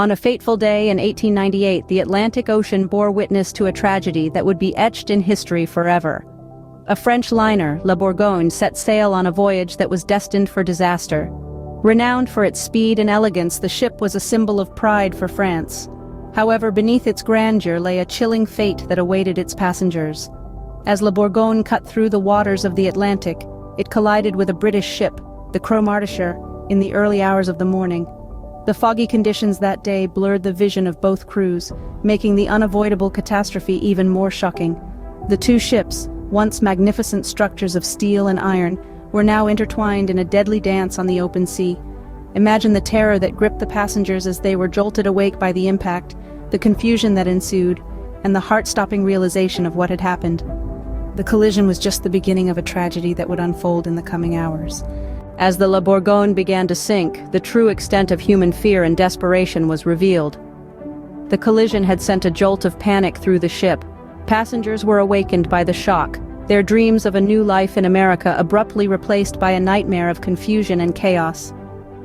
On a fateful day in 1898, the Atlantic Ocean bore witness to a tragedy that would be etched in history forever. A French liner, La Bourgogne, set sail on a voyage that was destined for disaster. Renowned for its speed and elegance, the ship was a symbol of pride for France. However, beneath its grandeur lay a chilling fate that awaited its passengers. As La Bourgogne cut through the waters of the Atlantic, it collided with a British ship, the Cromartyshire, in the early hours of the morning. The foggy conditions that day blurred the vision of both crews, making the unavoidable catastrophe even more shocking. The two ships, once magnificent structures of steel and iron, were now intertwined in a deadly dance on the open sea. Imagine the terror that gripped the passengers as they were jolted awake by the impact, the confusion that ensued, and the heart-stopping realization of what had happened. The collision was just the beginning of a tragedy that would unfold in the coming hours. As the La Bourgogne began to sink, the true extent of human fear and desperation was revealed. The collision had sent a jolt of panic through the ship. Passengers were awakened by the shock, their dreams of a new life in America abruptly replaced by a nightmare of confusion and chaos.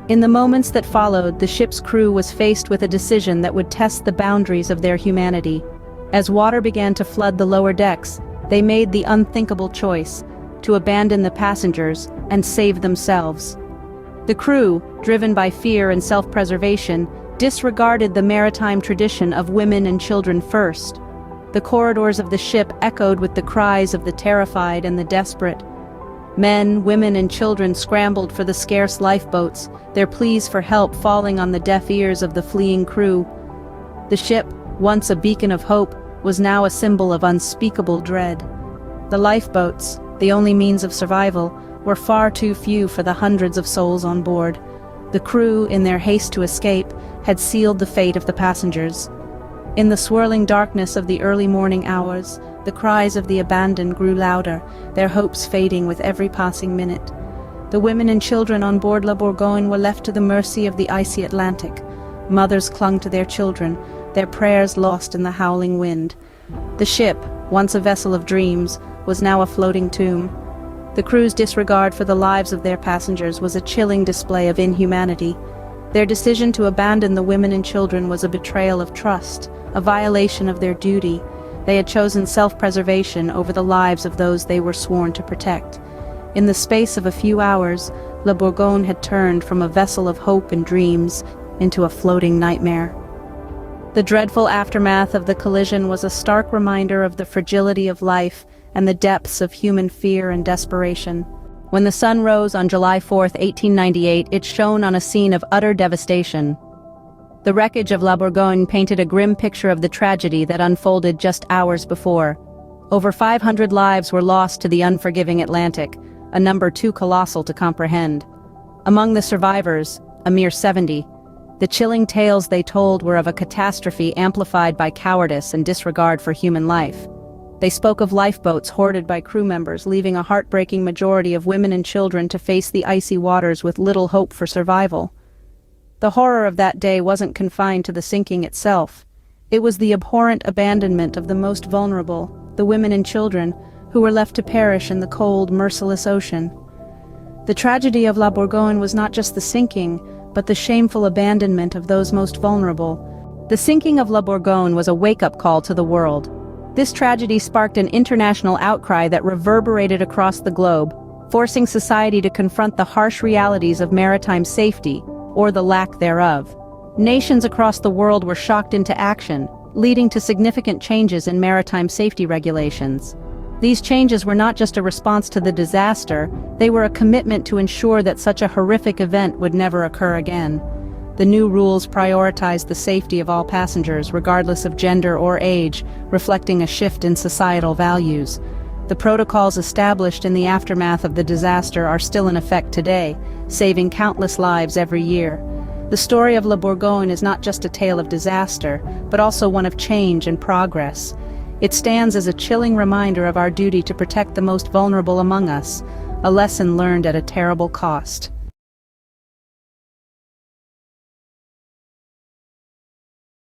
In the moments that followed, the ship's crew was faced with a decision that would test the boundaries of their humanity. As water began to flood the lower decks, they made the unthinkable choice to abandon the passengers and save themselves. The crew, driven by fear and self-preservation, disregarded the maritime tradition of women and children first. The corridors of the ship echoed with the cries of the terrified and the desperate. Men, women, and children scrambled for the scarce lifeboats, their pleas for help falling on the deaf ears of the fleeing crew. The ship, once a beacon of hope, was now a symbol of unspeakable dread. The lifeboats, the only means of survival, were far too few for the hundreds of souls on board. The crew, in their haste to escape, had sealed the fate of the passengers. In the swirling darkness of the early morning hours, the cries of the abandoned grew louder, their hopes fading with every passing minute. The women and children on board La Bourgogne were left to the mercy of the icy Atlantic. Mothers clung to their children, their prayers lost in the howling wind. The ship, once a vessel of dreams, was now a floating tomb. The crew's disregard for the lives of their passengers was a chilling display of inhumanity. Their decision to abandon the women and children was a betrayal of trust, a violation of their duty. They had chosen self-preservation over the lives of those they were sworn to protect. In the space of a few hours, La Bourgogne had turned from a vessel of hope and dreams into a floating nightmare. The dreadful aftermath of the collision was a stark reminder of the fragility of life and the depths of human fear and desperation. When the sun rose on July 4, 1898, it shone on a scene of utter devastation. The wreckage of La Bourgogne painted a grim picture of the tragedy that unfolded just hours before. Over 500 lives were lost to the unforgiving Atlantic, a number too colossal to comprehend. Among the survivors, a mere 70, the chilling tales they told were of a catastrophe amplified by cowardice and disregard for human life. They spoke of lifeboats hoarded by crew members, leaving a heartbreaking majority of women and children to face the icy waters with little hope for survival. The horror of that day wasn't confined to the sinking itself. It was the abhorrent abandonment of the most vulnerable, the women and children, who were left to perish in the cold, merciless ocean. The tragedy of La Bourgogne was not just the sinking, but the shameful abandonment of those most vulnerable. The sinking of La Bourgogne was a wake-up call to the world. This tragedy sparked an international outcry that reverberated across the globe, forcing society to confront the harsh realities of maritime safety, or the lack thereof. Nations across the world were shocked into action, leading to significant changes in maritime safety regulations. These changes were not just a response to the disaster, they were a commitment to ensure that such a horrific event would never occur again. The new rules prioritized the safety of all passengers, regardless of gender or age, reflecting a shift in societal values. The protocols established in the aftermath of the disaster are still in effect today, saving countless lives every year. The story of La Bourgogne is not just a tale of disaster, but also one of change and progress. It stands as a chilling reminder of our duty to protect the most vulnerable among us, a lesson learned at a terrible cost.